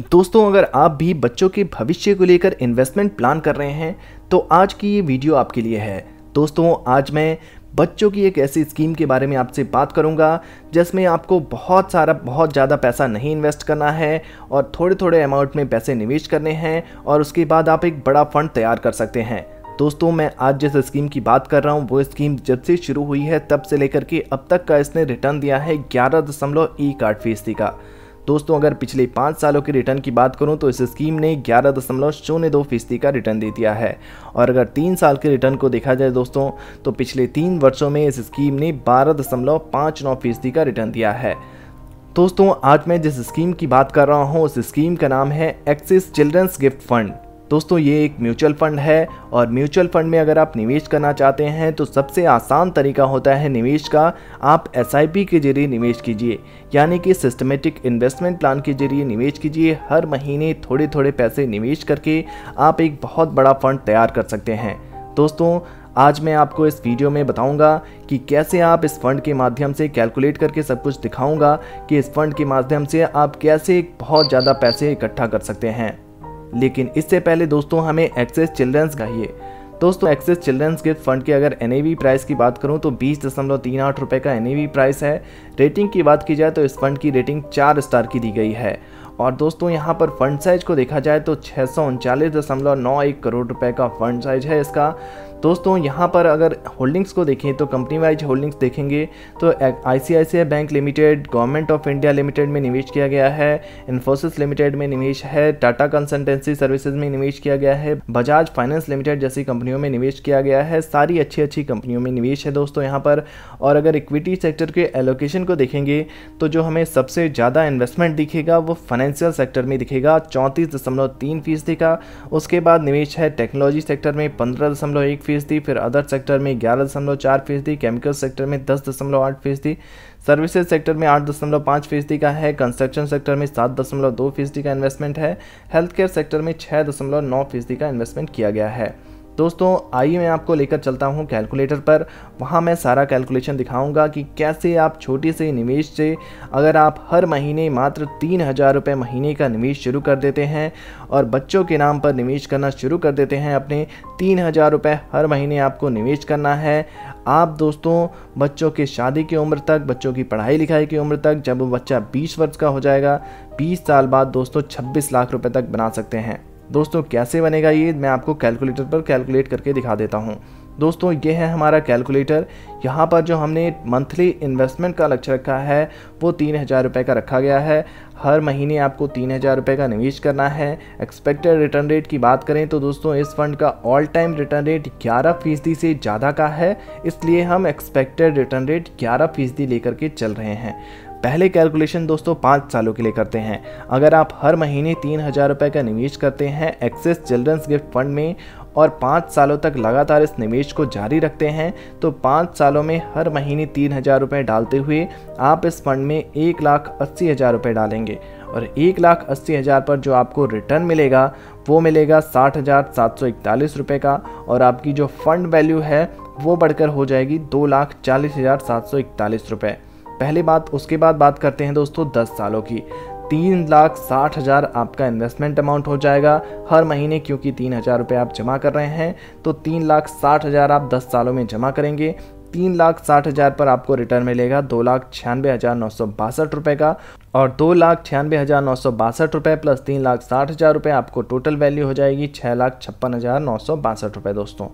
दोस्तों, अगर आप भी बच्चों के भविष्य को लेकर इन्वेस्टमेंट प्लान कर रहे हैं तो आज की ये वीडियो आपके लिए है। दोस्तों, आज मैं बच्चों की एक ऐसी स्कीम के बारे में आपसे बात करूंगा जिसमें आपको बहुत ज़्यादा पैसा नहीं इन्वेस्ट करना है और थोड़े थोड़े अमाउंट में पैसे निवेश करने हैं और उसके बाद आप एक बड़ा फंड तैयार कर सकते हैं। दोस्तों, मैं आज जिस स्कीम की बात कर रहा हूँ वो स्कीम जब से शुरू हुई है तब से लेकर के अब तक का इसने रिटर्न दिया है 11.1% का। दोस्तों, अगर पिछले 5 सालों के रिटर्न की बात करूं तो इस स्कीम ने 11.02% का रिटर्न दे दिया है। और अगर 3 साल के रिटर्न को देखा जाए दोस्तों तो पिछले 3 वर्षों में इस स्कीम ने 12.59% का रिटर्न दिया है। दोस्तों, आज मैं जिस स्कीम की बात कर रहा हूं उस स्कीम का नाम है एक्सिस चिल्ड्रंस गिफ्ट फंड। दोस्तों, ये एक म्यूचुअल फंड है और म्यूचुअल फंड में अगर आप निवेश करना चाहते हैं तो सबसे आसान तरीका होता है निवेश का, आप SIP के जरिए निवेश कीजिए, यानी कि सिस्टमेटिक इन्वेस्टमेंट प्लान के जरिए निवेश कीजिए। हर महीने थोड़े थोड़े पैसे निवेश करके आप एक बहुत बड़ा फंड तैयार कर सकते हैं। दोस्तों, आज मैं आपको इस वीडियो में बताऊंगा कि कैसे आप इस फंड के माध्यम से कैलकुलेट करके सब कुछ दिखाऊंगा कि इस फंड के माध्यम से आप कैसे बहुत ज़्यादा पैसे इकट्ठा कर सकते हैं। लेकिन इससे पहले दोस्तों हमें एक्सिस चिल्ड्रंस चाहिए। दोस्तों, एक्सिस चिल्ड्रंस गिफ्ट फंड के अगर NAV प्राइस की बात करूं तो 20.38 रुपये का NAV प्राइस है। रेटिंग की बात की जाए तो इस फंड की रेटिंग 4 स्टार की दी गई है। और दोस्तों, यहां पर फंड साइज को देखा जाए तो 639.91 करोड़ रुपए का फंड साइज है इसका। दोस्तों, यहाँ पर अगर होल्डिंग्स को देखें तो कंपनी वाइज होल्डिंग्स देखेंगे तो ICICI bank limited, government of India limited में निवेश किया गया है, इन्फोसिस लिमिटेड में निवेश है, टाटा कंसल्टेंसी सर्विसेज में निवेश किया गया है, बजाज फाइनेंस लिमिटेड जैसी कंपनियों में निवेश किया गया है। सारी अच्छी कंपनियों में निवेश है दोस्तों यहाँ पर। और अगर इक्विटी सेक्टर के एलोकेशन को देखेंगे तो जो हमें सबसे ज़्यादा इन्वेस्टमेंट दिखेगा वो फाइनेंशियल सेक्टर में दिखेगा 34.3% का। उसके बाद निवेश है टेक्नोलॉजी सेक्टर में 15.1%, फिर अदर सेक्टर में 11.4%, केमिकल सेक्टर में 10.8%, सर्विसेज सेक्टर में 8.5% का है, कंस्ट्रक्शन सेक्टर में 7.2% का इन्वेस्टमेंट है, हेल्थ केयर सेक्टर में 6.9% का इन्वेस्टमेंट किया गया है। दोस्तों, आइए मैं आपको लेकर चलता हूं कैलकुलेटर पर। वहां मैं सारा कैलकुलेशन दिखाऊंगा कि कैसे आप छोटे से निवेश से अगर आप हर महीने मात्र 3,000 रुपये महीने का निवेश शुरू कर देते हैं और बच्चों के नाम पर निवेश करना शुरू कर देते हैं, अपने 3,000 रुपये हर महीने आपको निवेश करना है। आप दोस्तों बच्चों के शादी की उम्र तक, बच्चों की पढ़ाई लिखाई की उम्र तक, जब वो बच्चा 20 वर्ष का हो जाएगा, 20 साल बाद दोस्तों 26 लाख रुपए तक बना सकते हैं। दोस्तों, कैसे बनेगा ये मैं आपको कैलकुलेटर पर कैलकुलेट करके दिखा देता हूँ। दोस्तों, ये है हमारा कैलकुलेटर। यहाँ पर जो हमने मंथली इन्वेस्टमेंट का लक्ष्य रखा है वो 3,000 रुपये का रखा गया है। हर महीने आपको 3,000 रुपये का निवेश करना है। एक्सपेक्टेड रिटर्न रेट की बात करें तो दोस्तों इस फंड का ऑल टाइम रिटर्न रेट 11% से ज़्यादा का है, इसलिए हम एक्सपेक्टेड रिटर्न रेट 11% लेकर के चल रहे हैं। पहले कैलकुलेशन दोस्तों 5 सालों के लिए करते हैं। अगर आप हर महीने 3,000 रुपये का निवेश करते हैं एक्सिस चिल्ड्रंस गिफ्ट फंड में और 5 सालों तक लगातार इस निवेश को जारी रखते हैं तो 5 सालों में हर महीने 3,000 रुपये डालते हुए आप इस फंड में 1,80,000 रुपये डालेंगे और 1,80,000 पर जो आपको रिटर्न मिलेगा वो मिलेगा 60,741 रुपये का और आपकी जो फंड वैल्यू है वो बढ़कर हो जाएगी 2,40,741 रुपये। पहले बात, उसके बाद बात करते हैं दोस्तों 10 सालों की। 3,60,000 आपका इन्वेस्टमेंट अमाउंट हो जाएगा हर महीने, क्योंकि 3,000 रुपये आप जमा कर रहे हैं तो 3,60,000 आप 10 सालों में जमा करेंगे। 3,60,000 पर आपको रिटर्न मिलेगा 2,96,962 रुपये का और 2,96,962 रुपये प्लस 3,60,000 रुपये आपको टोटल वैल्यू हो जाएगी 6,56,962 रुपये। दोस्तों,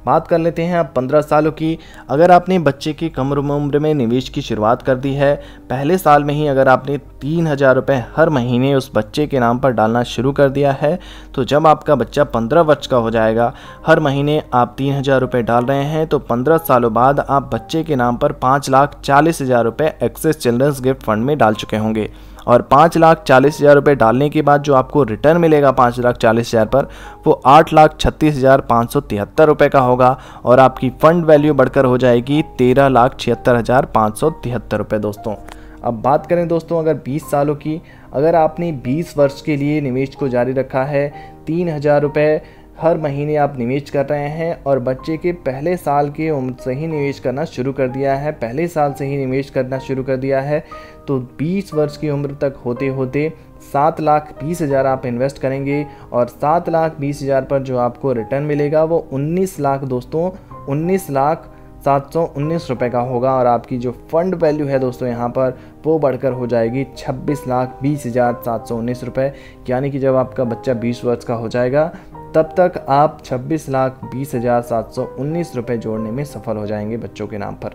बात कर लेते हैं अब 15 सालों की। अगर आपने बच्चे की कम उम्र में निवेश की शुरुआत कर दी है, पहले साल में ही अगर आपने 3,000 रुपये हर महीने उस बच्चे के नाम पर डालना शुरू कर दिया है तो जब आपका बच्चा 15 वर्ष का हो जाएगा, हर महीने आप 3,000 रुपये डाल रहे हैं तो 15 सालों बाद आप बच्चे के नाम पर 5,40,000 रुपये एक्सिस चिल्ड्रंस गिफ्ट फंड में डाल चुके होंगे। और 5,40,000 रुपये डालने के बाद जो आपको रिटर्न मिलेगा 5,40,000 पर वो 8,36,573 रुपये का होगा और आपकी फंड वैल्यू बढ़कर हो जाएगी 13,76,573 रुपये। दोस्तों, अब बात करें दोस्तों अगर 20 सालों की, अगर आपने 20 वर्ष के लिए निवेश को जारी रखा है, 3,000 रुपये हर महीने आप निवेश कर रहे हैं और बच्चे के पहले साल की उम्र से ही निवेश करना शुरू कर दिया है, पहले साल से ही निवेश करना शुरू कर दिया है, तो 20 वर्ष की उम्र तक होते होते 7,20,000 आप इन्वेस्ट करेंगे और 7,20,000 पर जो आपको रिटर्न मिलेगा वो 19 लाख दोस्तों 19,719 रुपये का होगा। और आपकी जो फंड वैल्यू है दोस्तों यहाँ पर वो बढ़कर हो जाएगी 26,20,719 रुपये। यानी कि जब आपका बच्चा 20 वर्ष का हो जाएगा तब तक आप 26,20,719 रुपये जोड़ने में सफल हो जाएंगे बच्चों के नाम पर।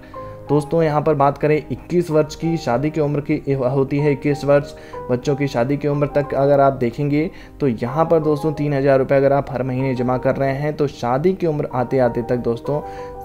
दोस्तों यहाँ पर बात करें 21 वर्ष की शादी की उम्र की होती है, 21 वर्ष बच्चों की शादी की उम्र तक अगर आप देखेंगे तो यहाँ पर दोस्तों 3,000 रुपये अगर आप हर महीने जमा कर रहे हैं तो शादी की उम्र आते आते तक दोस्तों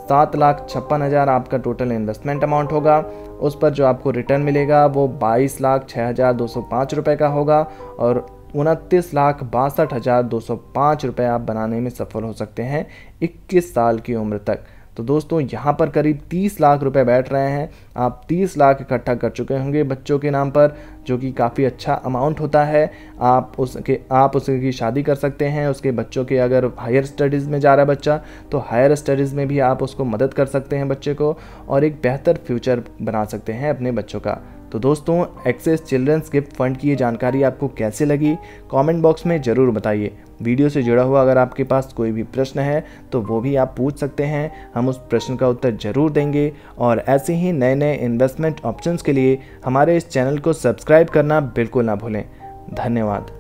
7,56,000 आपका टोटल इन्वेस्टमेंट अमाउंट होगा। उस पर जो आपको रिटर्न मिलेगा वो 22,06,205 रुपये का होगा और 29,62,205 रुपये आप बनाने में सफल हो सकते हैं 21 साल की उम्र तक। तो दोस्तों यहाँ पर करीब 30 लाख रुपए बैठ रहे हैं। आप 30 लाख इकट्ठा कर चुके होंगे बच्चों के नाम पर, जो कि काफ़ी अच्छा अमाउंट होता है। आप उसकी शादी कर सकते हैं। उसके बच्चों के अगर हायर स्टडीज़ में जा रहा है बच्चा तो हायर स्टडीज़ में भी आप उसको मदद कर सकते हैं बच्चे को, और एक बेहतर फ्यूचर बना सकते हैं अपने बच्चों का। तो दोस्तों एक्सेस चिल्ड्रंस गिफ्ट फंड की ये जानकारी आपको कैसे लगी कमेंट बॉक्स में ज़रूर बताइए। वीडियो से जुड़ा हुआ अगर आपके पास कोई भी प्रश्न है तो वो भी आप पूछ सकते हैं, हम उस प्रश्न का उत्तर ज़रूर देंगे। और ऐसे ही नए नए इन्वेस्टमेंट ऑप्शंस के लिए हमारे इस चैनल को सब्सक्राइब करना बिल्कुल ना भूलें। धन्यवाद।